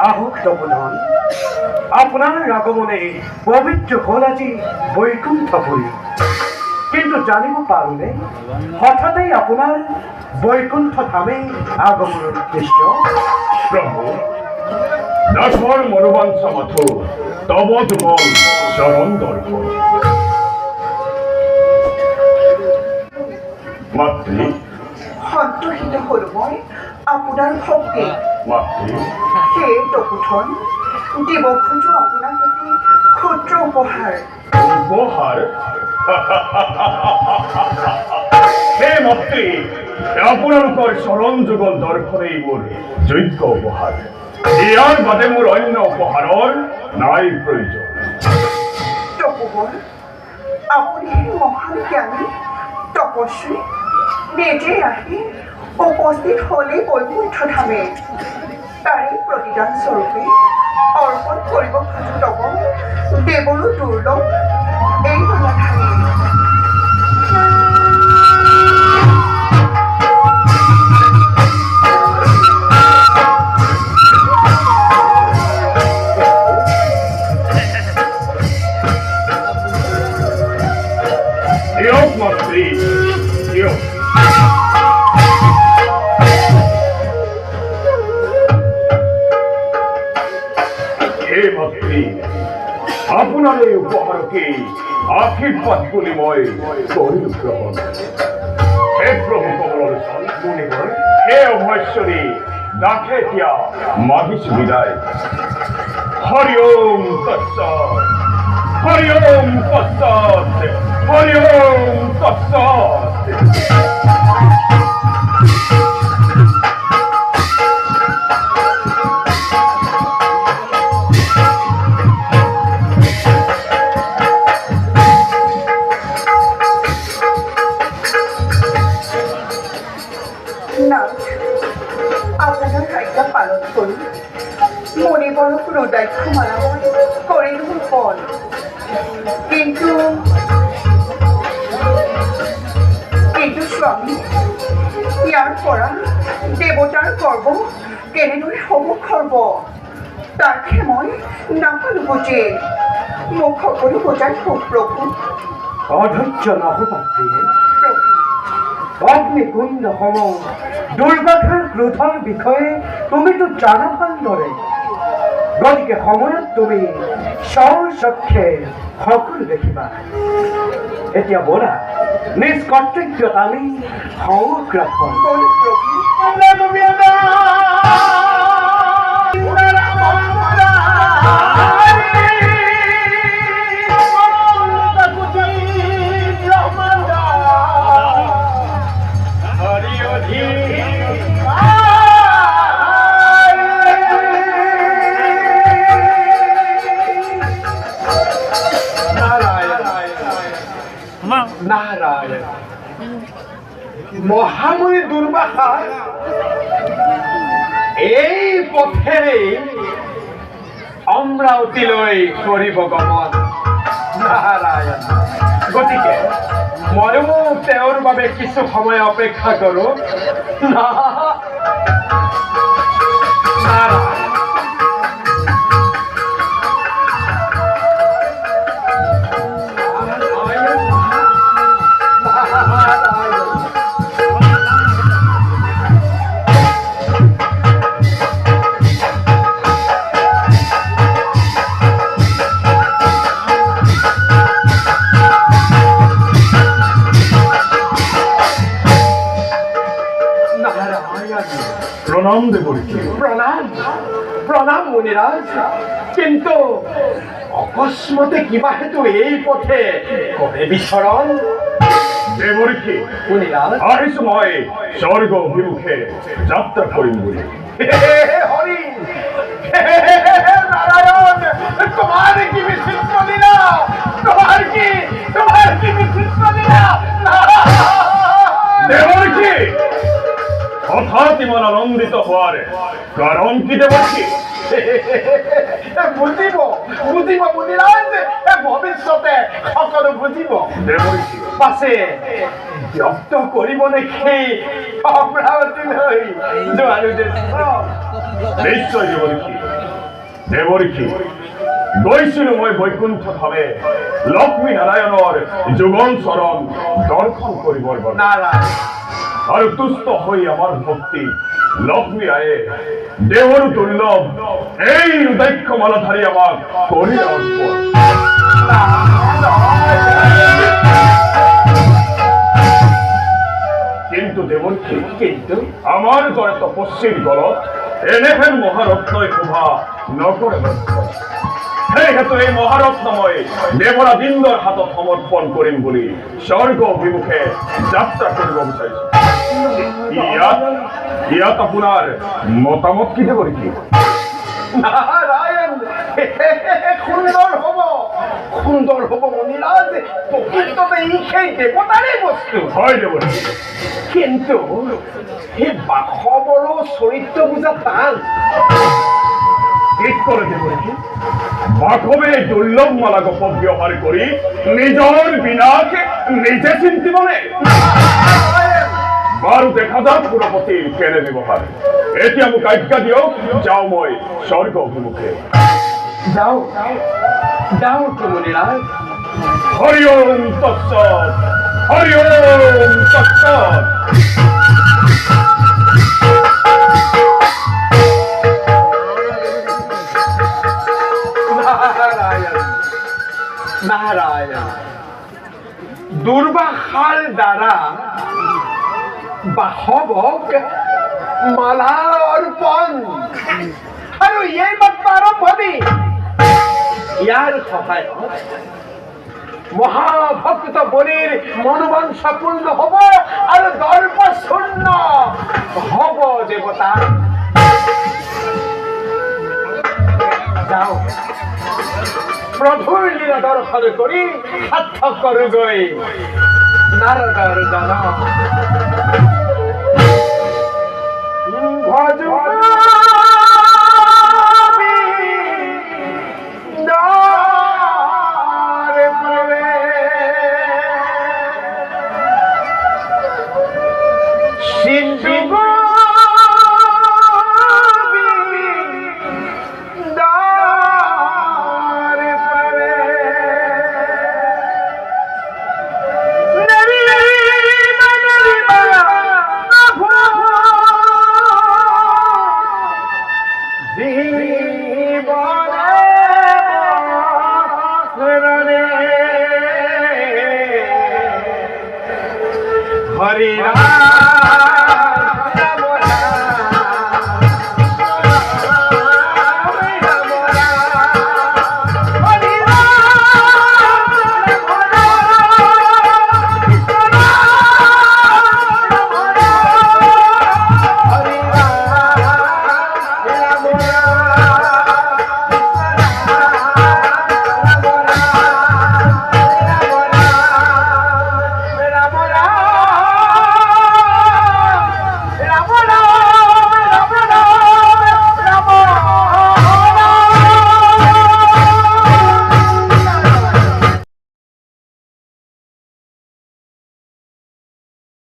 আহক তপোধন, আপনার আগমনে পবিত্র হল আজি বৈকুণ্ঠপুরী। কিন্তু জানিব পারুনে হঠাৎই আপনার বৈকুণ্ঠ ধামে আগমনের উদ্দেশ্য? প্রভু, দাসর মনোবাঞ্ছা মাথো তব তুমল চরণ দর্পণ। মাতৃ, সন্তোষিত হল মই আপোনাৰ ভক্তি। মাতৃ, সেই তপোধন দিব খোজো আপোনাৰ প্ৰতি ক্ষুদ্ৰ উপহাৰ। উপহাৰ? হে মাতৃ, আপোনালোকৰ চৰণ যুগল দৰ্শনেই মোৰ যোগ্য উপহাৰ। ইয়াৰ বাদে মোৰ অন্য উপহাৰৰ নাই প্ৰয়োজন। তপোবন, আপুনি সেই মহান জ্ঞানী তপস্বী নিজে আহি উপস্থিত হলেই বৈকুণ্ঠ ধামে। তাৰে প্ৰতিদান স্বৰূপে অৰ্পণ কৰিব খোজো তপ দেৱৰো দুৰ্লভ এই মালাধাৰী। দিয়ক মাতৃ, দিয়ক। হে মাতৃ, আপোনাৰ এই উপহাৰকে আশীৰ্বাদ বুলি মই কৰিলো গ্ৰহণ। হে প্ৰভু কমলৰ চল মুনিবৰ, হে অভয়শ্বৰী দাসে এতিয়া মাগিছো বিদায়। হৰি ওম তৎসৎ, হৰি ওম তৎসৎ, হৰি ওম তৎসৎ। নাথ, আপোনাৰ আজ্ঞা পালন কৰি মণিবৰক ৰুদ্ৰাক্ষ মালা মই কৰিলো পণ। কিন্তু স্বামী, ইয়াৰ পৰা দেৱতাৰ গৰ্ব কেনেদৰে হ'ব খৰ্ব? তাকে মই নাপালো বুজে। মোক সকলো বুজাই হওক প্ৰভু। অধৈৰ্য নহবা প্ৰিয়ে, অগ্নিকুণ্ড সম দুৰ্বাঘাৰ ক্ৰোধৰ বিষয়ে তুমিতো জানা ভালদৰে। গতিকে সময়ত তুমি স্বচক্ষে সকলো দেখিবা। এতিয়া বলা নিজ কৰ্তব্যত আমি সংগ্ৰাম নাৰায়ণ। মহাময়ী দুৰ্বাসা এই পথেৰেই অমৰাৱতীলৈ কৰিব গমন। নাৰায়ণ। গতিকে ময়ো তেওঁৰ বাবে কিছু সময় অপেক্ষা কৰো। নাৰায়ণ। প্ৰণাম দেবৰ্ষী। প্ৰণাম প্ৰণাম মুনিৰাজ। কিন্তু অকস্মাতে কিবা হেতু এই পথে কৰে বিচৰণ? দেবৰ্ষী, মুনিৰাজ, আহিছো মই স্বৰ্গ অভিমুখে যাত্ৰা কৰিম বুলি। হৰি নাৰায়ণ, তোমাৰ কি বিচিত্ৰ লীলা, তোমাৰ কি বিচিত্ৰ লীলা। দেবৰ্ষী, হঠাৎ ইমান আনন্দিত হওয়াৰ কাৰণ কি দেবৰ্ষী? বুজিব মুনিৰাজ, ভৱিষ্যতে সকলো বুজিব। দেবৰ্ষী, পাছে ব্যক্ত কৰিব নেকি অমৰাৱতীলৈ যোৱাৰ উদ্দেশ্য? নিশ্চয় দেবৰ্ষী। দেবৰীকে গৈছিল মই বৈকুণ্ঠ ধামে লক্ষ্মী নাৰায়ণৰ যুগল চৰণ দৰ্শন কৰিবৰ বাবে নাৰায়ণ আৰু তুষ্ট হৈ আমাৰ ভক্তি লক্ষ্মী আয়ে দেৱৰ দুৰ্লভ এই ৰুদ্ৰাক্ষ মালাধাৰী আমাক কৰি অৰ্পণ কিন্তু দেৱৰকে কিন্তু আমাৰ দৰে তপস্বীৰ গলত এনেহেন মহাৰত্নই শোভা নকৰে লক্ষ্য সেইহেতু এই মহাৰত্ন মই দেৱৰাজিন্দৰ হাতত সমৰ্পণ কৰিম বুলি স্বৰ্গ অভিমুখে যাত্ৰা কৰিব বিচাৰিছো ইয়াত আপোনাৰ মতামত কি দেৱৰকে নাৰায়ণ সুন্দৰ হব মণিৰাজ প্ৰকৃততে সেই দেবতাৰই বস্তু হয় দেৱৰকে কিন্তু সেই বাসৱৰো চৰিত্ৰ বুজা টান ঠিক কৰে দেৱৰকে বাসৱে দুৰ্লভ মালা গপ ব্যৱহাৰ কৰি নিজৰ বিনাশ নিজে চিন্তিবনে বাৰু দেখা যাওক পুৰপতিৰ কেনে ব্যৱহাৰ এতিয়া মোক আজ্ঞা দিয়ক যাওঁ মই স্বৰ্গ অভিমুখে যাও যাও মণিৰাজ হৰি ওম তৎসৎ হৰি ওম তৎসৎ নাৰায়ণ নাৰায়ণ দুৰ্বাসাৰ দ্বাৰা বাসৱক মালা অৰ্পণ আৰু এই মাত্ৰ আৰম্ভণি ইয়াৰ সহায়ত মহাভক্ত বলিৰ মনোবাঞ্ছা পূৰ্ণ হ'ব আৰু দৰ্প শূন্য হ'ব দেৱতা যাও প্ৰভুৰ লীলা দৰ্শন কৰি সাৰ্থক কৰোগৈ নাৰদৰ জন হৰি ৰাম